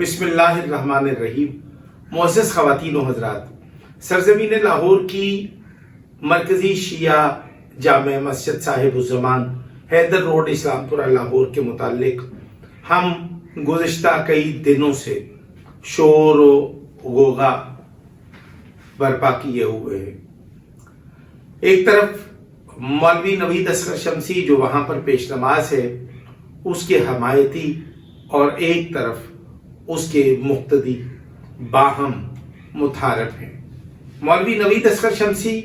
بسم اللہ الرحمن الرحیم۔ معزز خواتین و حضرات، سرزمین لاہور کی مرکزی شیعہ جامع مسجد صاحب الزمان حیدر روڈ اسلام پورہ لاہور کے متعلق ہم گزشتہ کئی دنوں سے شور و غوغا برپا کیے ہوئے ہیں۔ ایک طرف مولوی نوید اصغر شمسی جو وہاں پر پیش نماز ہے اس کے حمایتی، اور ایک طرف اس کے مقتدی باہم متحارب ہیں۔ مولوی نوید اصغر شمسی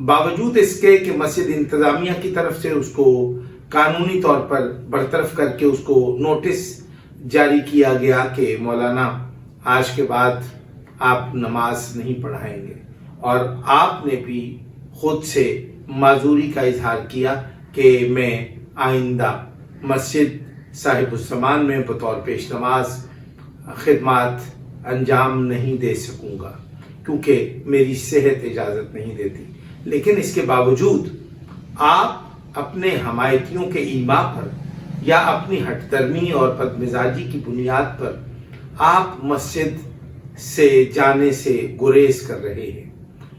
باوجود اس کے کہ مسجد انتظامیہ کی طرف سے اس کو قانونی طور پر برطرف کر کے اس کو نوٹس جاری کیا گیا کہ مولانا آج کے بعد آپ نماز نہیں پڑھائیں گے، اور آپ نے بھی خود سے معذوری کا اظہار کیا کہ میں آئندہ مسجد صاحب الزمان میں بطور پیش نماز خدمات انجام نہیں دے سکوں گا کیونکہ میری صحت اجازت نہیں دیتی۔ لیکن اس کے باوجود آپ اپنے حمایتیوں کے ایما پر یا اپنی ہٹ درمی اور بدمزاجی کی بنیاد پر آپ مسجد سے جانے سے گریز کر رہے ہیں،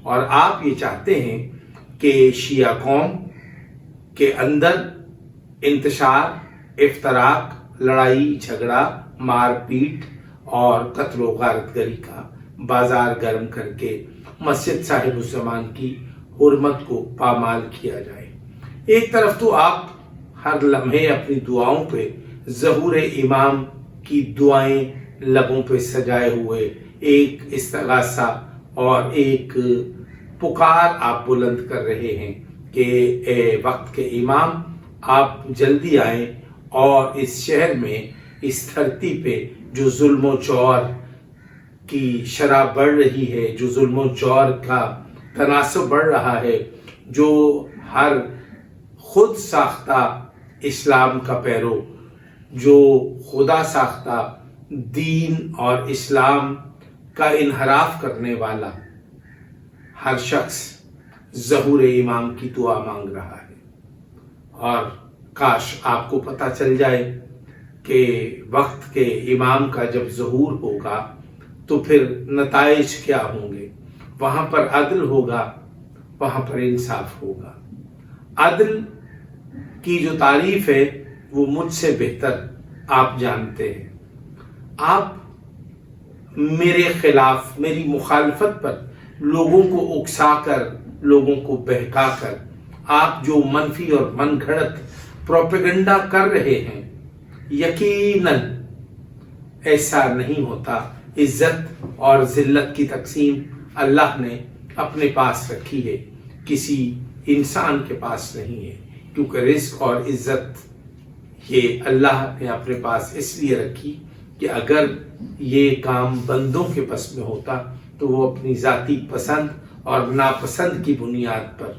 اور آپ یہ چاہتے ہیں کہ شیعہ قوم کے اندر انتشار، افتراق، لڑائی جھگڑا، مار پیٹ اور قتل و غارت گری کا بازار گرم کر کے مسجد صاحب الزمان کی حرمت کو پامال کیا جائے۔ ایک طرف تو آپ ہر لمحے اپنی دعاؤں پہ ظہور امام کی دعائیں لبوں پہ سجائے ہوئے ایک استغاثہ اور ایک پکار آپ بلند کر رہے ہیں کہ اے وقت کے امام، آپ جلدی آئیں اور اس شہر میں، اس دھرتی پہ جو ظلم و جور کی شرح بڑھ رہی ہے، جو ظلم و جور کا تناسب بڑھ رہا ہے، جو ہر خود ساختہ اسلام کا پیرو، جو خدا ساختہ دین اور اسلام کا انحراف کرنے والا ہر شخص ظہور امام کی دعا مانگ رہا ہے، اور کاش آپ کو پتہ چل جائے کہ وقت کے امام کا جب ظہور ہوگا تو پھر نتائج کیا ہوں گے۔ وہاں پر عدل ہوگا، وہاں پر انصاف ہوگا۔ عدل کی جو تعریف ہے وہ مجھ سے بہتر آپ جانتے ہیں۔ آپ میرے خلاف، میری مخالفت پر لوگوں کو اکسا کر، لوگوں کو بہکا کر آپ جو منفی اور من گھڑت پروپیگنڈا کر رہے ہیں، یقیناً ایسا نہیں ہوتا۔ عزت اور ذلت کی تقسیم اللہ نے اپنے پاس رکھی ہے، کسی انسان کے پاس نہیں ہے، کیونکہ رزق اور عزت یہ اللہ نے اپنے پاس اس لیے رکھی کہ اگر یہ کام بندوں کے بس میں ہوتا تو وہ اپنی ذاتی پسند اور ناپسند کی بنیاد پر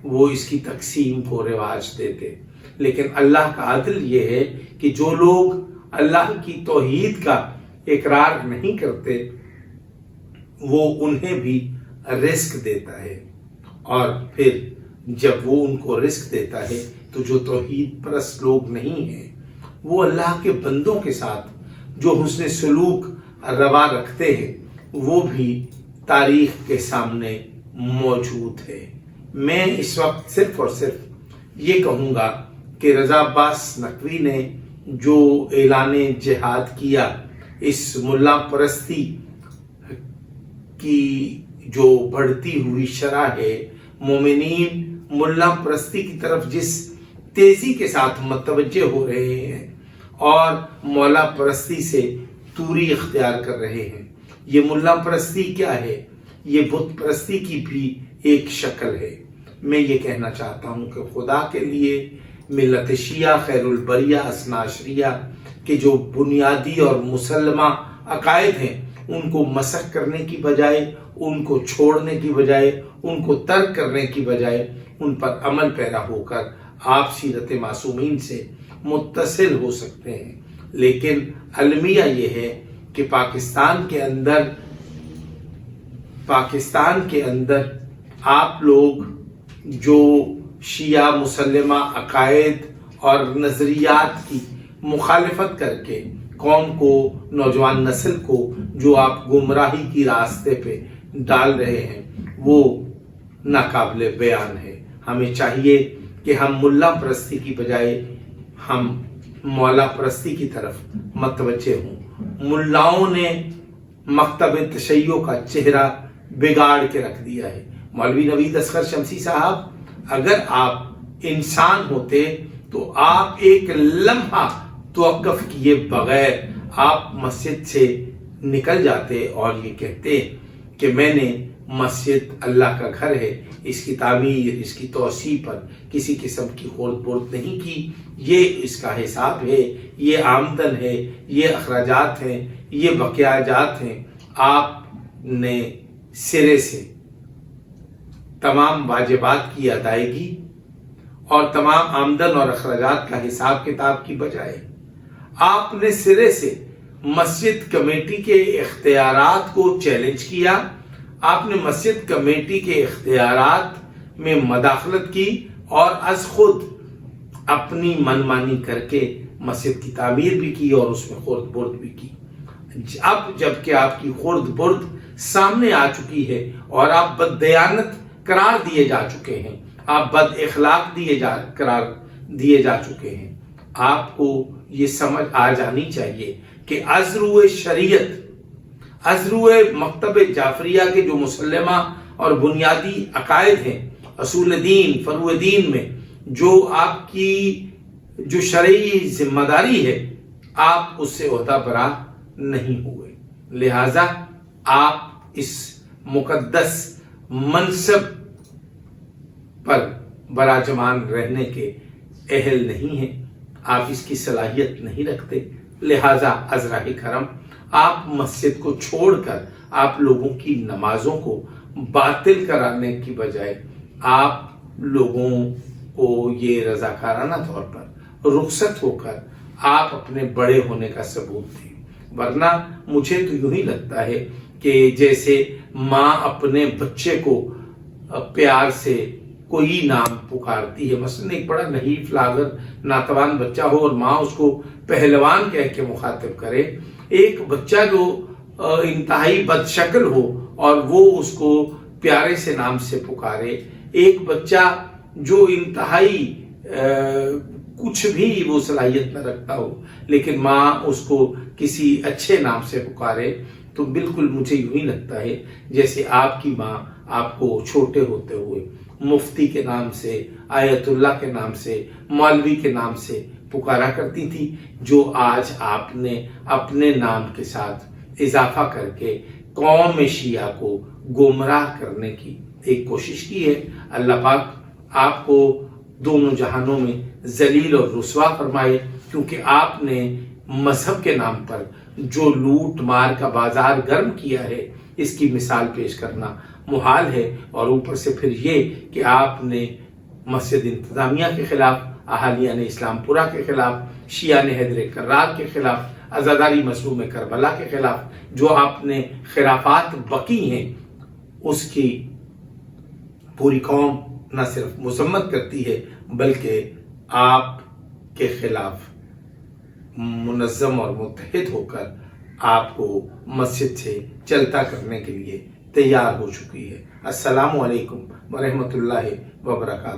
وہ اس کی تقسیم کو رواج دیتے۔ لیکن اللہ کا عدل یہ ہے کہ جو لوگ اللہ کی توحید کا اقرار نہیں کرتے وہ انہیں بھی رزق دیتا ہے، اور پھر جب وہ ان کو رزق دیتا ہے تو جو توحید پرست لوگ نہیں ہیں وہ اللہ کے بندوں کے ساتھ جو حسن سلوک روا رکھتے ہیں وہ بھی تاریخ کے سامنے موجود ہے۔ میں اس وقت صرف اور صرف یہ کہوں گا کہ رضا عباس نقوی نے جو اعلان جہاد کیا، اس ملا پرستی کی جو بڑھتی ہوئی شرح ہے، مومنین ملا پرستی کی طرف جس تیزی کے ساتھ متوجہ ہو رہے ہیں اور مولا پرستی سے دوری اختیار کر رہے ہیں، یہ ملا پرستی کیا ہے؟ یہ بت پرستی کی بھی ایک شکل ہے۔ میں یہ کہنا چاہتا ہوں کہ خدا کے لیے ملت شیعہ خیر البریہ اثنا عشریہ کے جو بنیادی اور مسلمہ عقائد ہیں ان کو مسخ کرنے کی بجائے، ان کو چھوڑنے کی بجائے، ان کو ترک کرنے کی بجائے ان پر عمل پیرا ہو کر آپ سیرت معصومین سے متصل ہو سکتے ہیں۔ لیکن المیہ یہ ہے کہ پاکستان کے اندر آپ لوگ جو شیعہ مسلمہ عقائد اور نظریات کی مخالفت کر کے قوم کو, نوجوان نسل کو جو آپ گمراہی کی راستے پہ ڈال رہے ہیں وہ ناقابل بیان ہے. ہمیں چاہیے کہ ہم ملا پرستی کی بجائے ہم مولا پرستی کی طرف متوجہ ہوں. ملاؤں نے مکتب تشیع کا چہرہ بگاڑ کے رکھ دیا ہے. مولوی نوید اصغر شمسی صاحب, اگر آپ انسان ہوتے تو آپ ایک لمحہ توقف کیے بغیر آپ مسجد سے نکل جاتے اور یہ کہتے کہ میں نے مسجد اللہ کا گھر ہے, اس کی تعمیر, اس کی توسیع پر کسی قسم کی خورد برد نہیں کی. یہ اس کا حساب ہے, یہ آمدن ہے, یہ اخراجات ہیں, یہ بقیاجات ہیں. آپ نے سرے سے تمام واجبات کی ادائیگی اور تمام آمدن اور اخراجات کا حساب کتاب کی بجائے آپ نے سرے سے مسجد کمیٹی کے اختیارات کو چیلنج کیا. آپ نے مسجد کمیٹی کے اختیارات میں مداخلت کی اور از خود اپنی منمانی کر کے مسجد کی تعمیر بھی کی اور اس میں خورد برد بھی کی. اب جب کہ آپ کی خورد برد سامنے آ چکی ہے اور آپ بددیانت قرار دیے جا چکے ہیں, آپ بد اخلاق قرار دیے جا چکے ہیں, آپ کو یہ سمجھ آ جانی چاہیے کہ ازرو شریعت, ازرو مکتب جعفریہ کے جو مسلمہ اور بنیادی عقائد ہیں, اصول دین, فروع دین میں جو آپ کی جو شرعی ذمہ داری ہے, آپ اس سے عہدہ برا نہیں ہوئے. لہذا آپ اس مقدس منصب پر براجمان رہنے کے اہل نہیں ہیں, آپ اس کی صلاحیت نہیں رکھتے. لہذا عذرا کرم آپ مسجد کو چھوڑ کر آپ لوگوں کی نمازوں کو باطل کرانے کی بجائے آپ لوگوں کو یہ رضاکارانہ طور پر رخصت ہو کر آپ اپنے بڑے ہونے کا ثبوت دیں. ورنہ مجھے تو یوں ہی لگتا ہے کہ جیسے ماں اپنے بچے کو پیار سے کوئی نام پکارتی ہے, مثلا ایک بڑا نحیف لاغر ناتوان بچہ ہو اور ماں اس کو پہلوان کہہ کے مخاطب کرے, ایک بچہ جو انتہائی بد شکل ہو اور وہ اس کو پیارے سے نام سے پکارے, ایک بچہ جو انتہائی کچھ بھی وہ صلاحیت نہ رکھتا ہو لیکن ماں اس کو کسی اچھے نام سے پکارے, تو بالکل مجھے یوں ہی لگتا ہے جیسے آپ کی ماں آپ کو چھوٹے ہوتے ہوئے مفتی کے نام سے, آیت اللہ کے نام سے, مولوی کے نام سے پکارا کرتی تھی, جو آج آپ نے اپنے نام کے ساتھ اضافہ کر کے قوم شیعہ کو گمراہ کرنے کی ایک کوشش کی ہے. اللہ پاک آپ کو دونوں جہانوں میں ذلیل اور رسوا فرمائے, کیونکہ آپ نے مذہب کے نام پر جو لوٹ مار کا بازار گرم کیا ہے اس کی مثال پیش کرنا محال ہے. اور اوپر سے پھر یہ کہ آپ نے مسجد انتظامیہ کے خلاف, اہالیہ نے اسلام پورہ کے خلاف, شیعہ نے حیدر کرار کے خلاف, عزاداری مظلوم کربلا کے خلاف جو آپ نے خرافات بکی ہیں اس کی پوری قوم نہ صرف مذمت کرتی ہے بلکہ آپ کے خلاف منظم اور متحد ہو کر آپ کو مسجد سے چلتا کرنے کے لیے تیار ہو چکی ہے. السلام علیکم ورحمۃ اللہ وبرکاتہ.